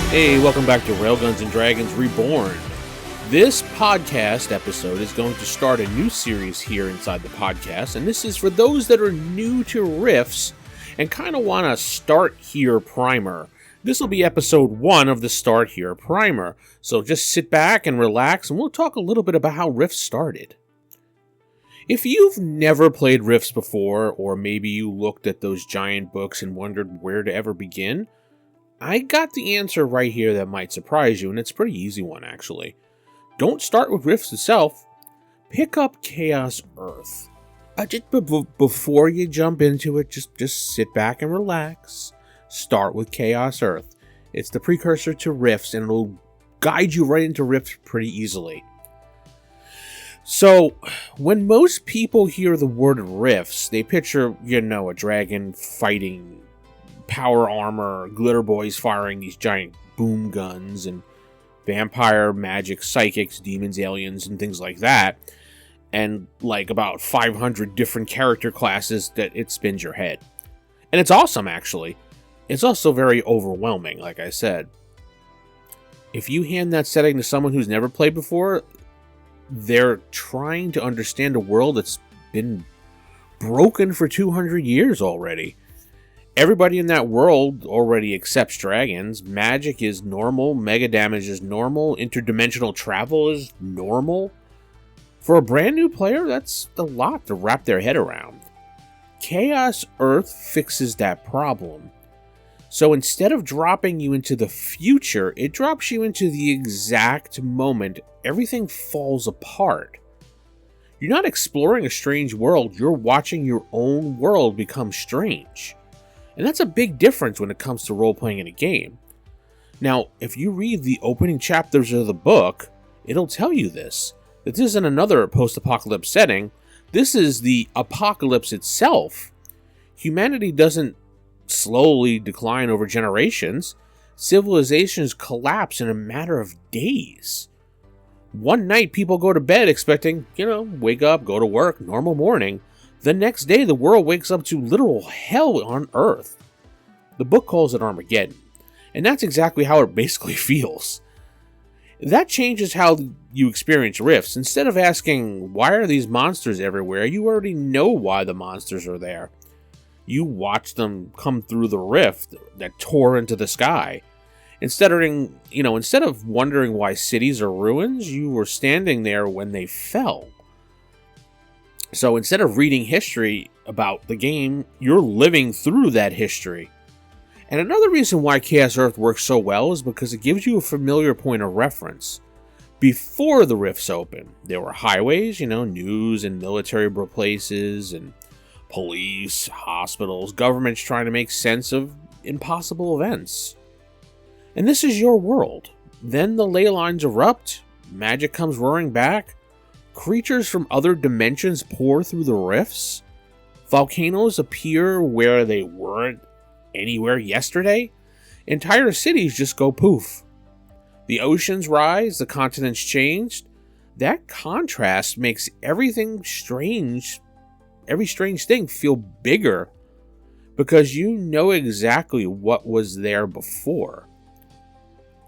Hey, welcome back to Railguns and Dragons Reborn. This podcast episode is going to start a new series here inside the podcast, and this is for those that are new to RIFTS and kind of want a Start Here primer. This will be episode 1 of the Start Here primer, so just sit back and relax, and we'll talk a little bit about how RIFTS started. If you've never played RIFTS before, or maybe you looked at those giant books and wondered where to ever begin, I got the answer right here that might surprise you, and it's a pretty easy one, actually. Don't start with RIFTS itself. Pick up Chaos Earth. Before you jump into it, just sit back and relax. Start with Chaos Earth. It's the precursor to RIFTS, and it'll guide you right into RIFTS pretty easily. So, when most people hear the word RIFTS, they picture, a dragon fighting power armor, glitter boys firing these giant boom guns, and vampire, magic, psychics, demons, aliens, and things like that. And like about 500 different character classes that it spins your head. And it's awesome, actually. It's also very overwhelming, like I said. If you hand that setting to someone who's never played before, they're trying to understand a world that's been broken for 200 years already. Everybody in that world already accepts dragons. Magic is normal. Mega damage is normal. Interdimensional travel is normal. For a brand new player, that's a lot to wrap their head around. Chaos Earth fixes that problem. So instead of dropping you into the future, it drops you into the exact moment everything falls apart. You're not exploring a strange world. You're watching your own world become strange. And that's a big difference when it comes to role-playing in a game. Now, if you read the opening chapters of the book, it'll tell you this. That this isn't another post-apocalypse setting. This is the apocalypse itself. Humanity doesn't slowly decline over generations. Civilizations collapse in a matter of days. One night, people go to bed expecting, wake up, go to work, normal morning. The next day, the world wakes up to literal hell on Earth. The book calls it Armageddon, and that's exactly how it basically feels. That changes how you experience RIFTS. Instead of asking, why are these monsters everywhere, you already know why the monsters are there. You watch them come through the rift that tore into the sky. Instead of wondering why cities are ruins, you were standing there when they fell. So instead of reading history about the game, you're living through that history. And another reason why Chaos Earth works so well is because it gives you a familiar point of reference. Before the rifts open, there were highways, news and military places, and police, hospitals, governments trying to make sense of impossible events. And this is your world. Then the ley lines erupt, magic comes roaring back, creatures from other dimensions pour through the rifts, volcanoes appear where they weren't anywhere yesterday, entire cities just go poof. The oceans rise, the continents change. That contrast makes every strange thing feel bigger, because you know exactly what was there before.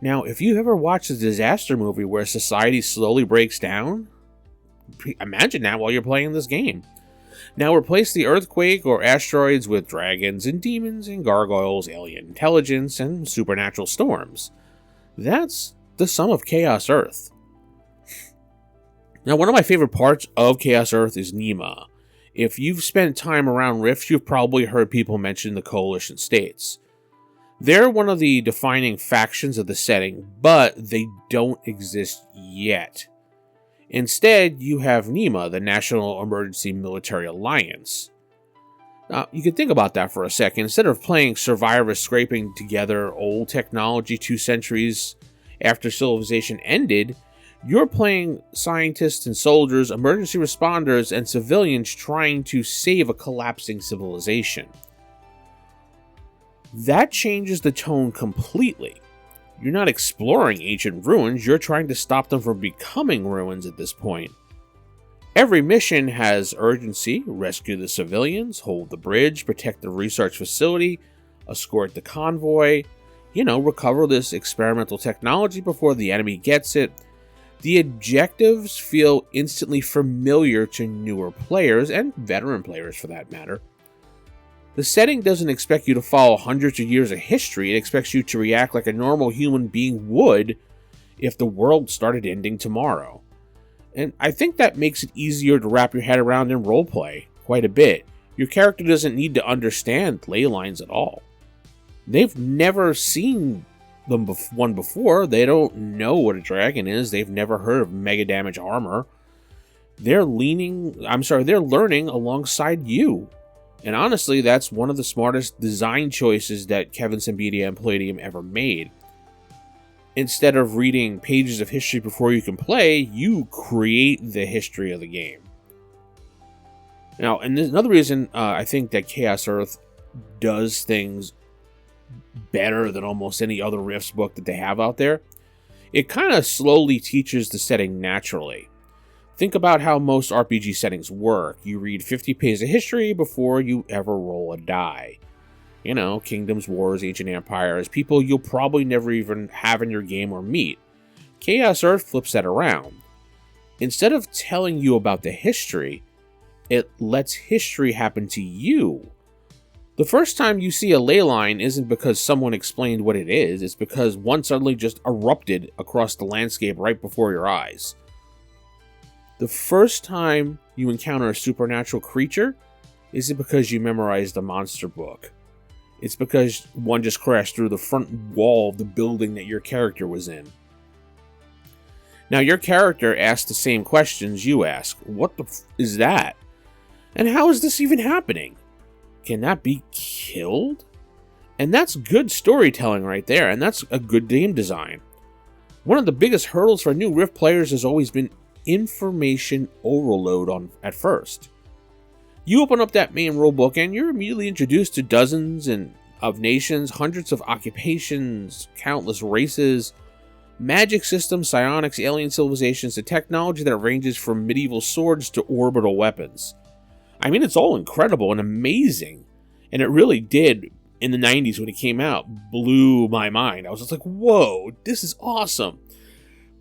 Now, if you ever watched a disaster movie where society slowly breaks down, imagine that while you're playing this game. Now replace the earthquake or asteroids with dragons and demons and gargoyles, alien intelligence, and supernatural storms. That's the sum of Chaos Earth. Now, one of my favorite parts of Chaos Earth is NEMA. If you've spent time around Rifts, you've probably heard people mention the Coalition States. They're one of the defining factions of the setting, but they don't exist yet. Instead, you have NEMA, the National Emergency Military Alliance. Now, you can think about that for a second. Instead of playing survivors scraping together old technology 2 centuries after civilization ended, you're playing scientists and soldiers, emergency responders, and civilians trying to save a collapsing civilization. That changes the tone completely. You're not exploring ancient ruins, you're trying to stop them from becoming ruins at this point. Every mission has urgency: rescue the civilians, hold the bridge, protect the research facility, escort the convoy. recover this experimental technology before the enemy gets it. The objectives feel instantly familiar to newer players, and veteran players for that matter. The setting doesn't expect you to follow hundreds of years of history. It expects you to react like a normal human being would if the world started ending tomorrow. And I think that makes it easier to wrap your head around in roleplay quite a bit. Your character doesn't need to understand ley lines at all. They've never seen one before. They don't know what a dragon is. They've never heard of mega damage armor. They're learning alongside you. And honestly, that's one of the smartest design choices that Kevin Sambidia and Palladium ever made. Instead of reading pages of history before you can play, you create the history of the game. Now, and there's another reason I think that Chaos Earth does things better than almost any other Rifts book that they have out there. It kind of slowly teaches the setting naturally. Think about how most RPG settings work. You read 50 pages of history before you ever roll a die. Kingdoms, wars, ancient empires, people you'll probably never even have in your game or meet. Chaos Earth flips that around. Instead of telling you about the history, it lets history happen to you. The first time you see a ley line isn't because someone explained what it is, it's because one suddenly just erupted across the landscape right before your eyes. The first time you encounter a supernatural creature isn't because you memorized the monster book. It's because one just crashed through the front wall of the building that your character was in. Now your character asks the same questions you ask. What the is that? And how is this even happening? Can that be killed? And that's good storytelling right there, and that's a good game design. One of the biggest hurdles for new Rift players has always been information overload at first. You open up that main rulebook and you're immediately introduced to dozens of nations, hundreds of occupations, countless races, magic systems, psionics, alien civilizations, to technology that ranges from medieval swords to orbital weapons. I mean, it's all incredible and amazing. And it really did, in the 90s when it came out, blew my mind. I was just like, whoa, this is awesome.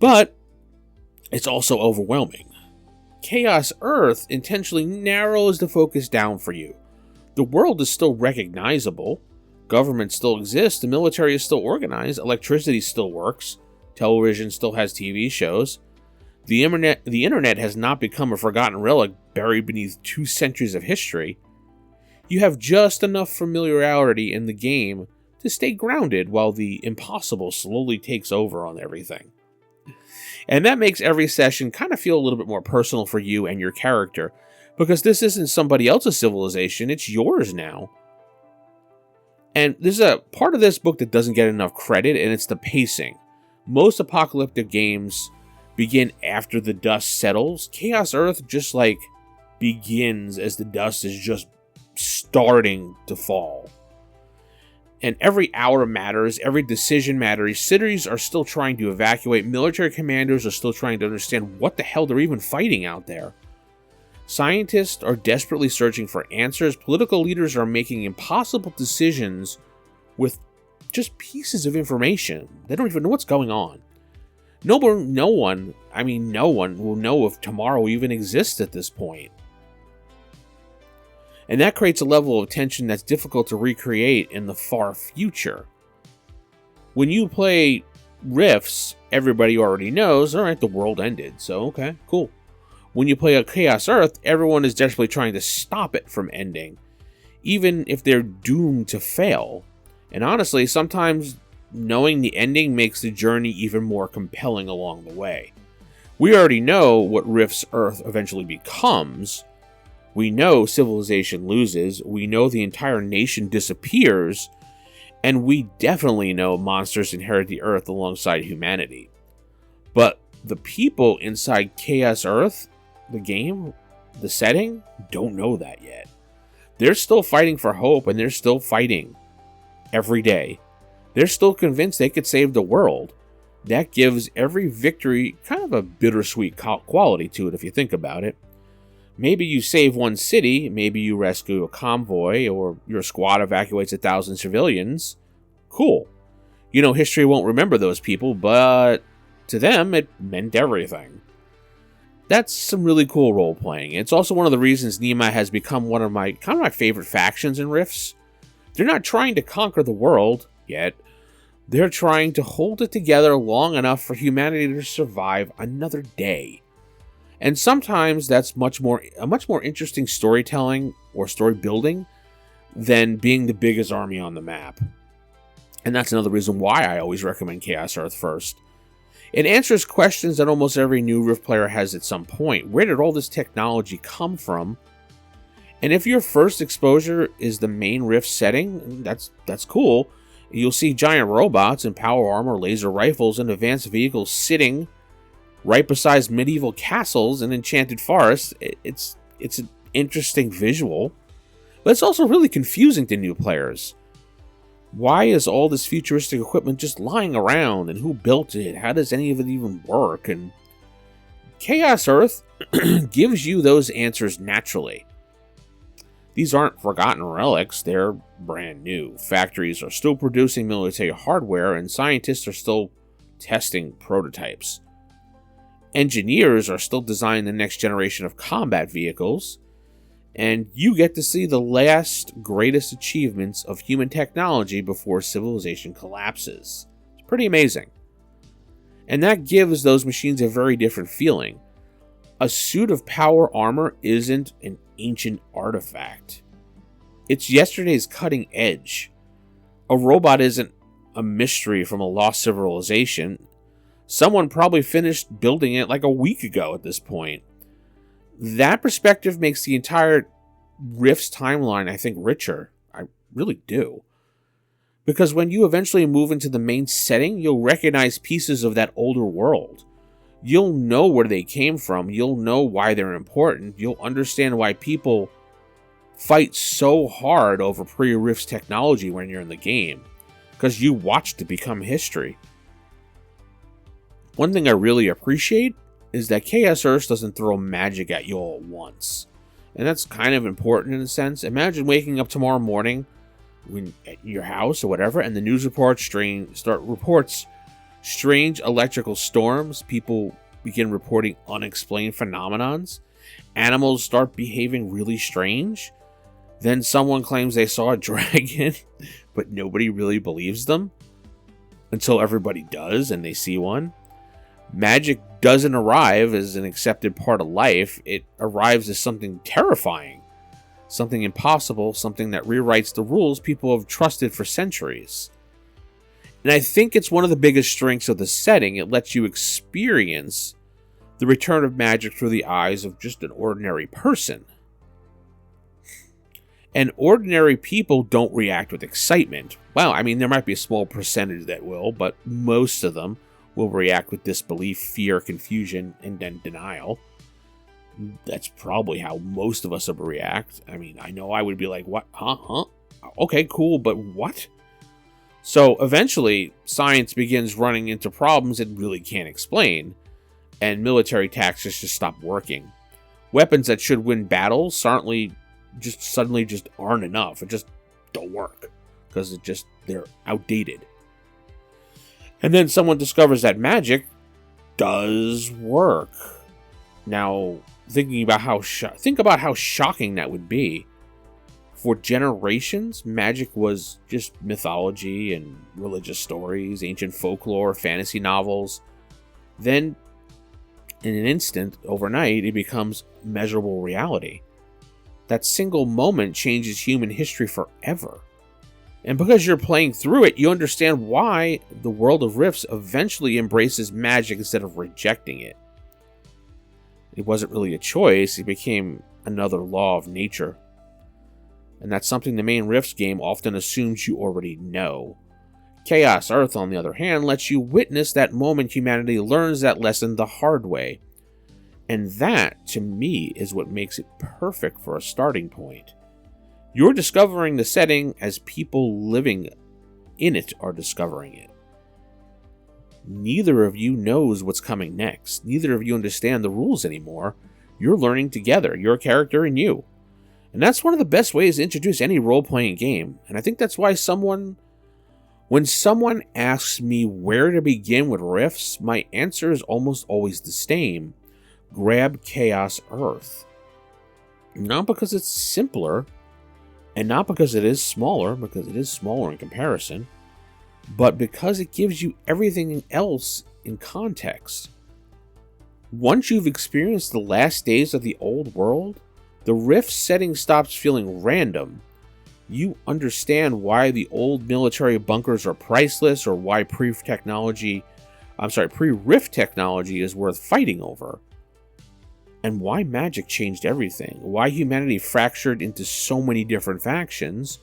But it's also overwhelming. Chaos Earth intentionally narrows the focus down for you. The world is still recognizable. Government still exists. The military is still organized. Electricity still works. Television still has TV shows. The internet has not become a forgotten relic buried beneath 2 centuries of history. You have just enough familiarity in the game to stay grounded while the impossible slowly takes over on everything. And that makes every session kind of feel a little bit more personal for you and your character, because this isn't somebody else's civilization, it's yours now. And there's a part of this book that doesn't get enough credit, and it's the pacing. Most apocalyptic games begin after the dust settles. Chaos Earth just begins as the dust is just starting to fall. And every hour matters, every decision matters. Cities are still trying to evacuate. Military commanders are still trying to understand what the hell they're even fighting out there. Scientists are desperately searching for answers. Political leaders are making impossible decisions with just pieces of information. They don't even know what's going on. No one will know if tomorrow even exists at this point. And that creates a level of tension that's difficult to recreate in the far future. When you play Rifts, everybody already knows, alright, the world ended, so okay, cool. When you play a Chaos Earth, everyone is desperately trying to stop it from ending, even if they're doomed to fail. And honestly, sometimes knowing the ending makes the journey even more compelling along the way. We already know what Rifts Earth eventually becomes. We know civilization loses, we know the entire nation disappears, and we definitely know monsters inherit the Earth alongside humanity. But the people inside Chaos Earth, the game, the setting, don't know that yet. They're still fighting for hope, and they're still fighting every day. They're still convinced they could save the world. That gives every victory kind of a bittersweet quality to it if you think about it. Maybe you save one city, maybe you rescue a convoy, or your squad evacuates 1,000 civilians. Cool. History won't remember those people, but to them, it meant everything. That's some really cool role-playing. It's also one of the reasons NEMA has become one of my favorite factions in Rifts. They're not trying to conquer the world, yet. They're trying to hold it together long enough for humanity to survive another day. And sometimes that's a much more interesting storytelling or story building than being the biggest army on the map. And that's another reason why I always recommend Chaos Earth first. It answers questions that almost every new Rift player has at some point. Where did all this technology come from? And if your first exposure is the main Rift setting, that's cool. You'll see giant robots and power armor, laser rifles, and advanced vehicles sitting right beside medieval castles and enchanted forests. It's an interesting visual, but it's also really confusing to new players. Why is all this futuristic equipment just lying around, and who built it? How does any of it even work? And Chaos Earth gives you those answers naturally. These aren't forgotten relics, they're brand new. Factories are still producing military hardware, and scientists are still testing prototypes. Engineers are still designing the next generation of combat vehicles, and you get to see the last greatest achievements of human technology before civilization collapses. It's pretty amazing. And that gives those machines a very different feeling. A suit of power armor isn't an ancient artifact. It's yesterday's cutting edge. A robot isn't a mystery from a lost civilization. Someone probably finished building it like a week ago at this point. That perspective makes the entire Rift's timeline, I think, richer. I really do. Because when you eventually move into the main setting, you'll recognize pieces of that older world. You'll know where they came from. You'll know why they're important. You'll understand why people fight so hard over pre-Rift's technology when you're in the game. Because you watched it become history. One thing I really appreciate is that Chaos Earth doesn't throw magic at you all at once. And that's kind of important in a sense. Imagine waking up tomorrow morning at your house or whatever, and the news reports strange electrical storms. People begin reporting unexplained phenomenons. Animals start behaving really strange. Then someone claims they saw a dragon, but nobody really believes them. Until everybody does and they see one. Magic doesn't arrive as an accepted part of life. It arrives as something terrifying. Something impossible, something that rewrites the rules people have trusted for centuries. And I think it's one of the biggest strengths of the setting. It lets you experience the return of magic through the eyes of just an ordinary person. And ordinary people don't react with excitement. Well, I mean, there might be a small percentage that will, but most of them will react with disbelief, fear, confusion, and then denial. That's probably how most of us would react. I mean, I know I would be like, what? Huh? Okay, cool, but what? So eventually, science begins running into problems it really can't explain, and military tactics just stop working. Weapons that should win battles suddenly just aren't enough. It just don't work, because they're outdated. And then someone discovers that magic does work. Now, think about how shocking that would be. For generations, magic was just mythology and religious stories, ancient folklore, fantasy novels. Then, in an instant, overnight, it becomes measurable reality. That single moment changes human history forever. And because you're playing through it, you understand why the world of Rifts eventually embraces magic instead of rejecting it. It wasn't really a choice, it became another law of nature. And that's something the main Rifts game often assumes you already know. Chaos Earth, on the other hand, lets you witness that moment humanity learns that lesson the hard way. And that, to me, is what makes it perfect for a starting point. You're discovering the setting as people living in it are discovering it. Neither of you knows what's coming next. Neither of you understand the rules anymore. You're learning together, your character and you. And that's one of the best ways to introduce any role-playing game. And I think that's why someone When someone asks me where to begin with Rifts, my answer is almost always the same. Grab Chaos Earth. Not because it's simpler, and not because it is smaller in comparison, but because it gives you everything else in context. Once you've experienced the last days of the old world, the Rift setting stops feeling random. You understand why the old military bunkers are priceless, or why pre-Rift technology is worth fighting over. And why magic changed everything, why humanity fractured into so many different factions,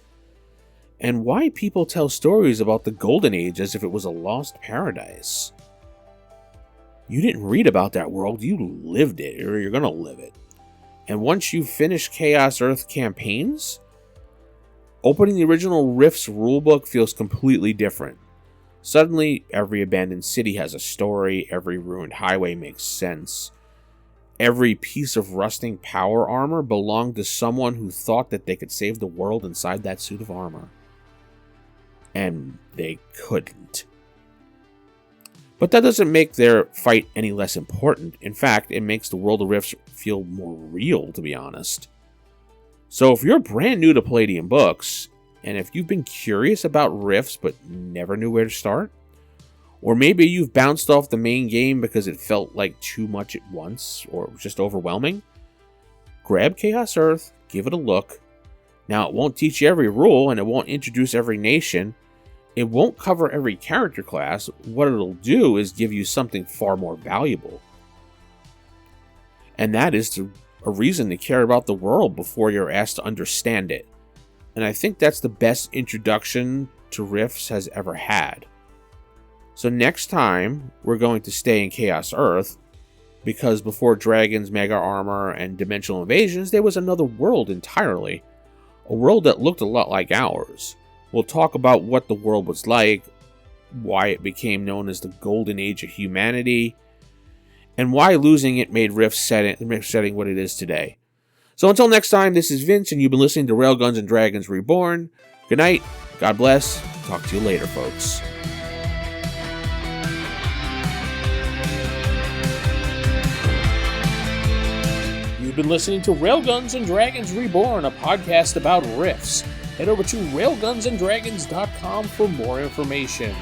and why people tell stories about the Golden Age as if it was a lost paradise. You didn't read about that world, you lived it, or you're gonna live it. And once you finish Chaos Earth campaigns, opening the original Rifts rulebook feels completely different. Suddenly, every abandoned city has a story, every ruined highway makes sense. Every piece of rusting power armor belonged to someone who thought that they could save the world inside that suit of armor. And they couldn't. But that doesn't make their fight any less important. In fact, it makes the world of Rifts feel more real, to be honest. So if you're brand new to Palladium books, and if you've been curious about Rifts but never knew where to start, or maybe you've bounced off the main game because it felt like too much at once, or just overwhelming, grab Chaos Earth, give it a look. Now, it won't teach you every rule, and it won't introduce every nation. It won't cover every character class. What it'll do is give you something far more valuable. And that is a reason to care about the world before you're asked to understand it. And I think that's the best introduction to Rifts has ever had. So next time, we're going to stay in Chaos Earth, because before dragons, mega armor, and dimensional invasions, there was another world entirely. A world that looked a lot like ours. We'll talk about what the world was like, why it became known as the Golden Age of humanity, and why losing it made Rift setting what it is today. So until next time, this is Vince, and you've been listening to Railguns and Dragons Reborn. Good night, God bless, talk to you later, folks. You've been listening to Railguns and Dragons Reborn, a podcast about Rifts. Head over to railgunsanddragons.com for more information.